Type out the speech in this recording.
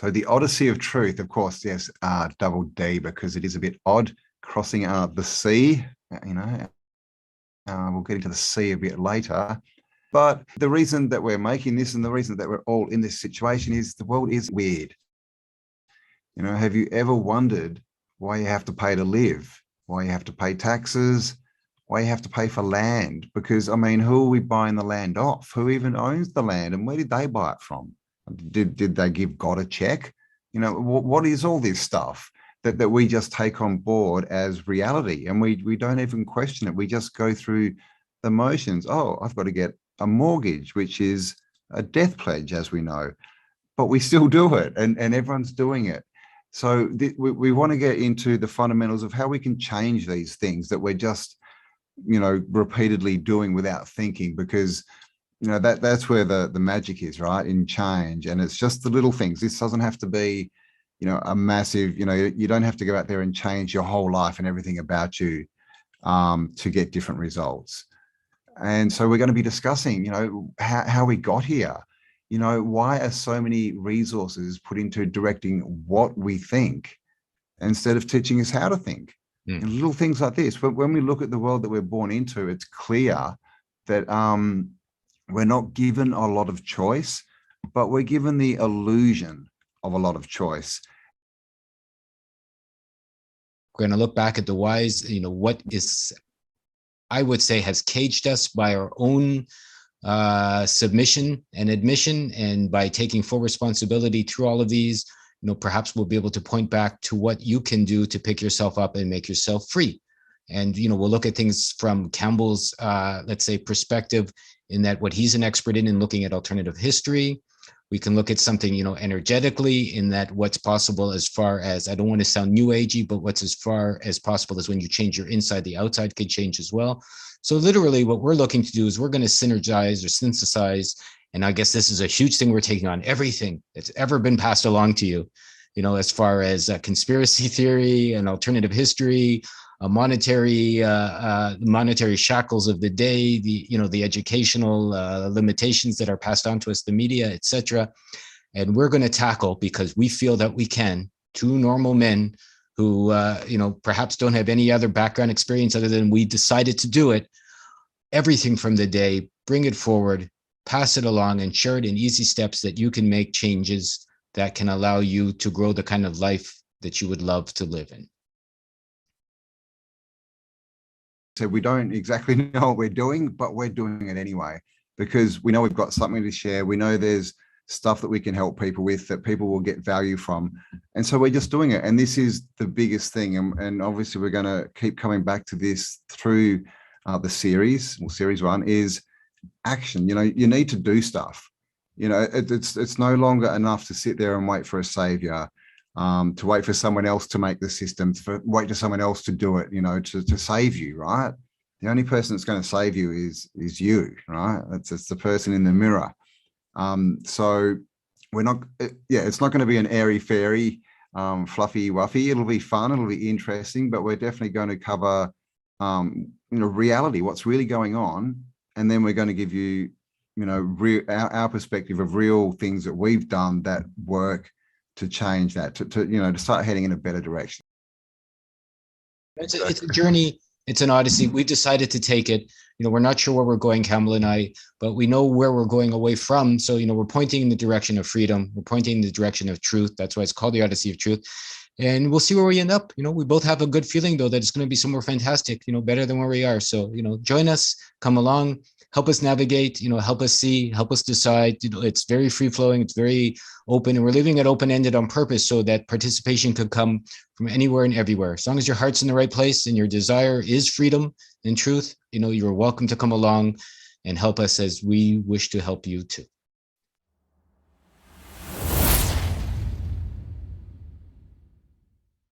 So the Odyssey of truth, of course, yes, double D, because it is a bit odd crossing the sea, you know. We'll get into the sea a bit later. But the reason that we're making this and the reason that we're all in this situation is the world is weird. You know, have you ever wondered why you have to pay to live, why you have to pay taxes, why you have to pay for land? Because, I mean, who are we buying the land off? Who even owns the land and where did they buy it from? Did they give God a check? You know, what is all this stuff that we just take on board as reality, and we don't even question it? We just go through the motions. Oh, I've got to get a mortgage, which is a death pledge, as we know, but we still do it, and everyone's doing it. So we want to get into the fundamentals of how we can change these things that we're just, you know, repeatedly doing without thinking, because you know that's where the magic is, right? In change. And it's just the little things. This doesn't have to be, you know, a massive, you know, you don't have to go out there and change your whole life and everything about you to get different results. And so we're going to be discussing, you know, how we got here. You know, why are so many resources put into directing what we think instead of teaching us how to think? And little things like this. But when we look at the world that we're born into, it's clear that we're not given a lot of choice, but we're given the illusion of a lot of choice. We're going to look back at the whys, you know, what is, I would say, has caged us by our own submission and admission, and by taking full responsibility through all of these, you know, perhaps we'll be able to point back to what you can do to pick yourself up and make yourself free. And, you know, we'll look at things from Cambell's, let's say, perspective, in that what he's an expert in looking at alternative history. We can look at something, you know, energetically, in that what's possible as far as, I don't want to sound new agey, but what's as far as possible is when you change your inside, the outside could change as well. So literally what we're looking to do is we're going to synergize or synthesize. And I guess this is a huge thing. We're taking on everything that's ever been passed along to you, you know, as far as conspiracy theory and alternative history, monetary shackles of the day, the, you know, the educational limitations that are passed on to us, the media, etc. And we're going to tackle, because we feel that we can, two normal men who, you know, perhaps don't have any other background experience other than we decided to do it, everything from the day, bring it forward, pass it along, and share it in easy steps that you can make changes that can allow you to grow the kind of life that you would love to live in. So we don't exactly know what we're doing, but we're doing it anyway, because we know we've got something to share. We know there's stuff that we can help people with, that people will get value from. And so we're just doing it. And this is the biggest thing. And obviously we're going to keep coming back to this through the series. Well, series 1 is action. You know, you need to do stuff. You know, it's no longer enough to sit there and wait for a savior, to wait for someone else to make the system, to wait for someone else to do it, you know, to save you, right? The only person that's going to save you is you, right? It's the person in the mirror. So we're not, it's not going to be an airy fairy, fluffy wuffy. It'll be fun, it'll be interesting, but we're definitely going to cover, you know, reality, what's really going on. And then we're going to give you, you know, our perspective of real things that we've done that work to change that, to you know, to start heading in a better direction. It's a journey. It's an odyssey. We've decided to take it. You know, we're not sure where we're going, Cambell and I, but we know where we're going away from. So, you know, we're pointing in the direction of freedom. We're pointing in the direction of truth. That's why it's called the Odyssey of Truth. And we'll see where we end up. You know, we both have a good feeling, though, that it's going to be somewhere fantastic, you know, better than where we are. So, you know, join us, come along, help us navigate, you know, help us see, help us decide. You know, it's very free flowing. It's very open, and we're leaving it open-ended on purpose so that participation could come from anywhere and everywhere. As long as your heart's in the right place and your desire is freedom and truth, you know, you're welcome to come along and help us, as we wish to help you too.